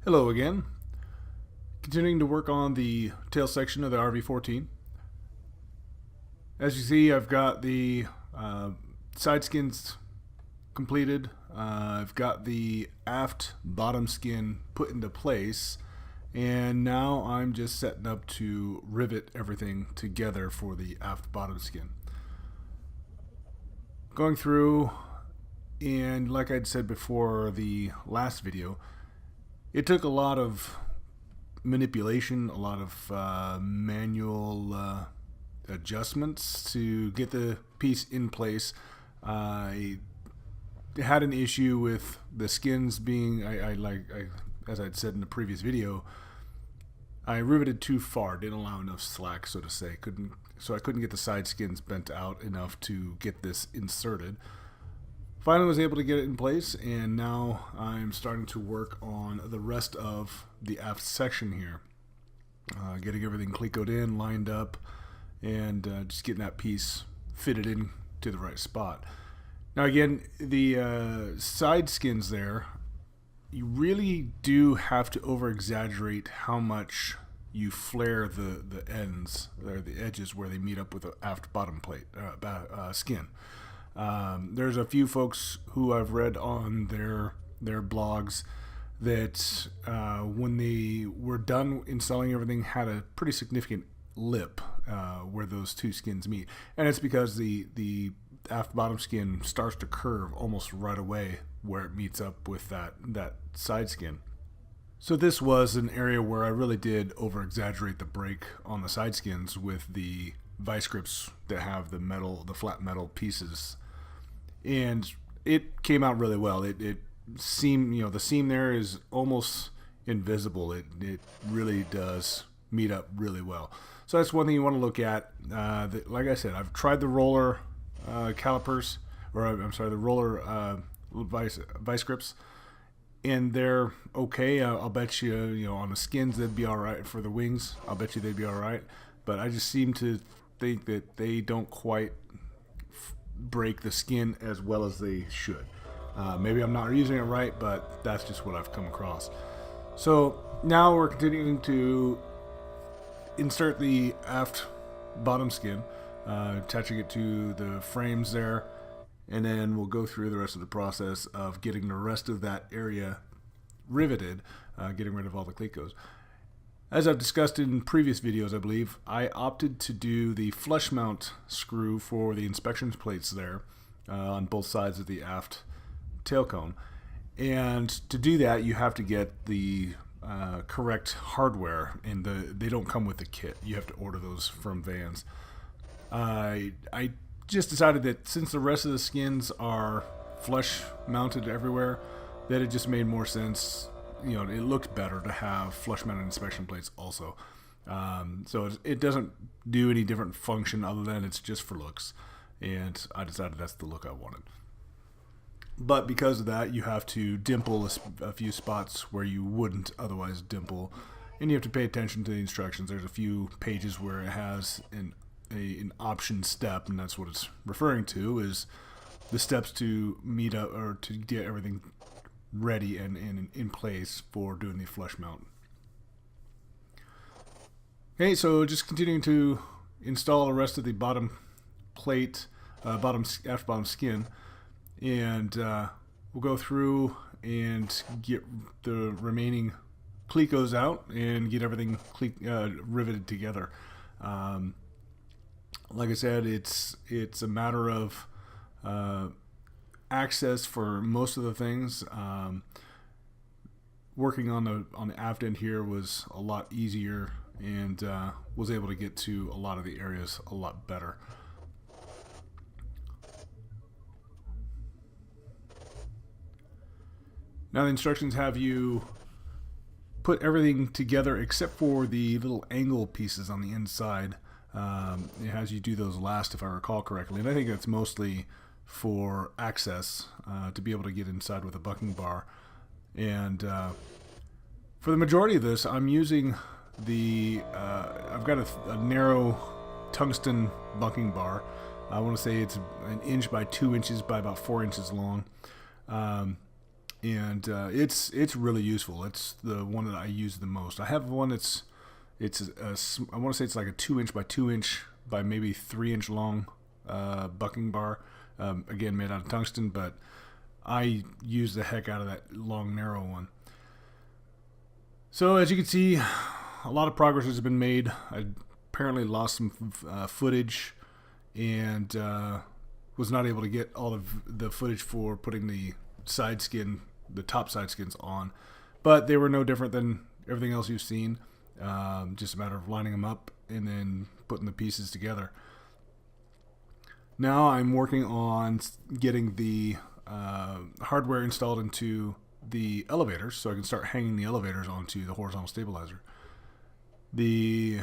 Hello again. Continuing to work on the tail section of the RV14. As you see, I've got the side skins completed. I've got the aft bottom skin put into place, and now I'm just setting up to rivet everything together for the aft bottom skin. Going through, and like I'd said before the last video, it took a lot of manipulation, a lot of manual adjustments to get the piece in place. I had an issue with the skins being, as I'd said in the previous video, I riveted too far, didn't allow enough slack, so to say. So I couldn't get the side skins bent out enough to get this inserted. Finally was able to get it in place, and now I'm starting to work on the rest of the aft section here. Getting everything clecoed in, lined up, and just getting that piece fitted in to the right spot. Now again, the side skins there, you really do have to over-exaggerate how much you flare the ends, or the edges where they meet up with the aft bottom plate skin. There's a few folks who I've read on their blogs that when they were done installing everything, had a pretty significant lip where those two skins meet, and it's because the aft bottom skin starts to curve almost right away where it meets up with that side skin. So this was an area where I really did over exaggerate the break on the side skins with the vice grips that have the flat metal pieces, and it came out really well. It seemed, the seam there is almost invisible. It really does meet up really well. So that's one thing you want to look at. Like I said, I've tried the roller calipers, or I'm sorry, the roller vice grips, and they're okay. I'll bet you, on the skins they'd be all right. For the wings, I'll bet you they'd be all right. But I just seem to think that they don't quite break the skin as well as they should. Maybe I'm not using it right, but that's just what I've come across. So now we're continuing to insert the aft bottom skin, attaching it to the frames there, and then we'll go through the rest of the process of getting the rest of that area riveted, getting rid of all the clecos. As I've discussed in previous videos, I believe, I opted to do the flush mount screw for the inspection plates there on both sides of the aft tail cone. And to do that, you have to get the correct hardware, and they don't come with the kit. You have to order those from Vans. I just decided that since the rest of the skins are flush mounted everywhere, that it just made more sense. It looked better to have flush mounted inspection plates also. So it doesn't do any different function other than it's just for looks, and I decided that's the look I wanted. But because of that, you have to dimple a few spots where you wouldn't otherwise dimple, and you have to pay attention to the instructions. There's a few pages where it has an option step, and that's what it's referring to, is the steps to meet up or to get everything ready and in place for doing the flush mount. Okay, so just continuing to install the rest of the bottom plate, aft bottom skin, and we'll go through and get the remaining clecos out and get everything riveted together. Like I said, it's a matter of access for most of the things. Working on the aft end here was a lot easier, and was able to get to a lot of the areas a lot better. Now the instructions have you put everything together except for the little angle pieces on the inside. It has you do those last, if I recall correctly, and I think that's mostly for access, to be able to get inside with a bucking bar. And for the majority of this, I'm using I've got a narrow tungsten bucking bar. I want to say it's an inch by 2 inches by about 4 inches long. and it's really useful. It's the one that I use the most. I have one that's I want to say it's like a 2" by 2" by maybe 3" long bucking bar, again made out of tungsten, but I use the heck out of that long narrow one. So as you can see, a lot of progress has been made. I apparently lost some footage and was not able to get all of the footage for putting the top side skins on, but they were no different than everything else you've seen. Just a matter of lining them up and then putting the pieces together. Now I'm working on getting the hardware installed into the elevators so I can start hanging the elevators onto the horizontal stabilizer. The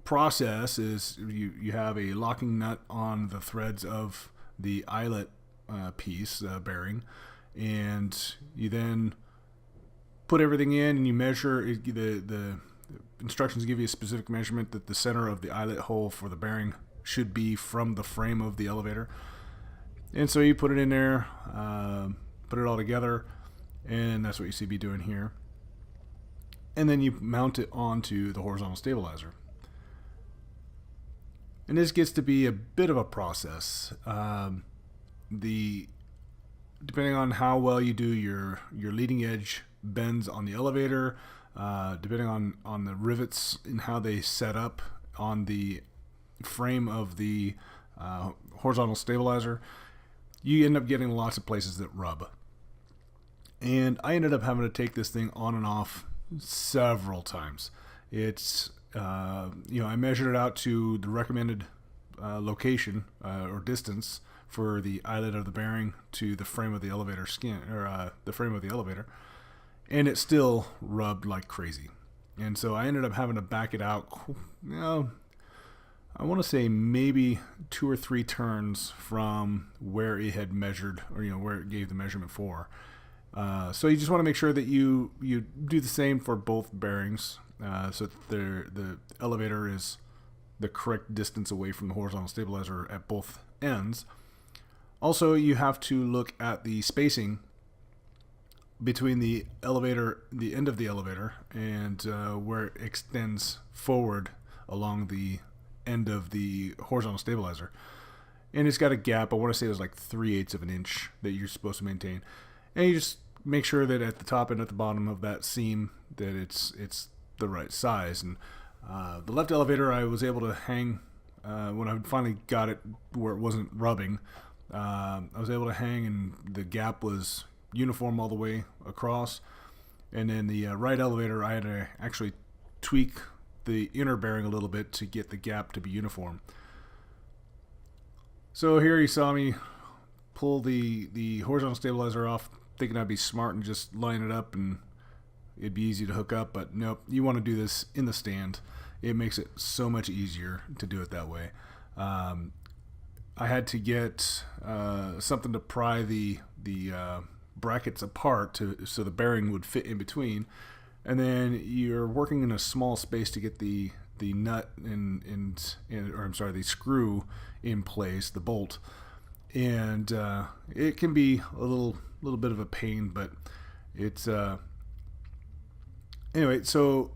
process is you have a locking nut on the threads of the eyelet piece bearing, and you then put everything in and you measure. The instructions give you a specific measurement that the center of the eyelet hole for the bearing should be from the frame of the elevator, and so you put it in there, put it all together, and that's what you see me doing here. And then you mount it onto the horizontal stabilizer. And this gets to be a bit of a process. Depending on how well you do your leading edge bends on the elevator, depending on the rivets and how they set up on the frame of the horizontal stabilizer, you end up getting lots of places that rub. And I ended up having to take this thing on and off several times. It's I measured it out to the recommended location or distance for the eyelet of the bearing to the frame of the elevator skin, or the frame of the elevator, and it still rubbed like crazy. And so I ended up having to back it out, I want to say maybe 2 or 3 turns from where it had measured, or where it gave the measurement for. So you just want to make sure that you do the same for both bearings, so that the elevator is the correct distance away from the horizontal stabilizer at both ends. Also, you have to look at the spacing between the end of the elevator, and where it extends forward along the end of the horizontal stabilizer. And it's got a gap, I want to say it was like 3/8 of an inch that you're supposed to maintain. And you just make sure that at the top and at the bottom of that seam that it's the right size. And the left elevator I was able to hang when I finally got it where it wasn't rubbing. I was able to hang, and the gap was uniform all the way across. And then the right elevator, I had to actually tweak the inner bearing a little bit to get the gap to be uniform. So here you saw me pull the horizontal stabilizer off, thinking I'd be smart and just line it up and it'd be easy to hook up, but nope, you want to do this in the stand. It makes it so much easier to do it that way. I had to get something to pry the brackets apart so the bearing would fit in between, and then you're working in a small space to get the nut the screw in place, the bolt, and it can be a little bit of a pain, but it's anyway. So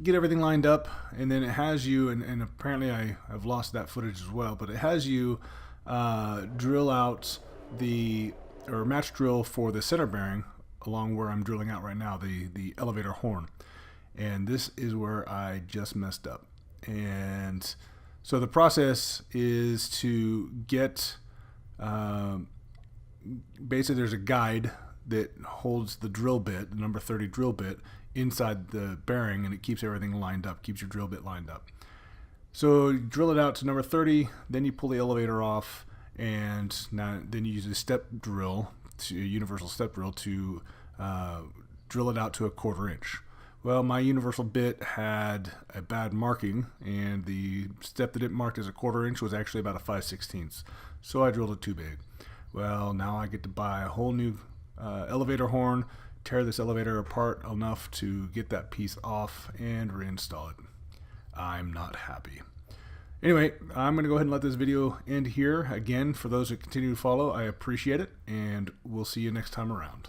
get everything lined up, and then it has you, and apparently I've lost that footage as well, but it has you drill out match drill for the center bearing along where I'm drilling out right now, the elevator horn. And this is where I just messed up. And so the process is to get basically there's a guide that holds the drill bit, the number 30 drill bit, inside the bearing, and it keeps everything lined up, keeps your drill bit lined up. So you drill it out to number 30, then you pull the elevator off, and then you use a universal step drill to drill it out to a 1/4 inch. Well, my universal bit had a bad marking, and the step that it marked as a 1/4 inch was actually about a 5/16. So I drilled it too big. Well, now I get to buy a whole new elevator horn, tear this elevator apart enough to get that piece off and reinstall it. I'm not happy. Anyway, I'm going to go ahead and let this video end here. Again, for those who continue to follow, I appreciate it, and we'll see you next time around.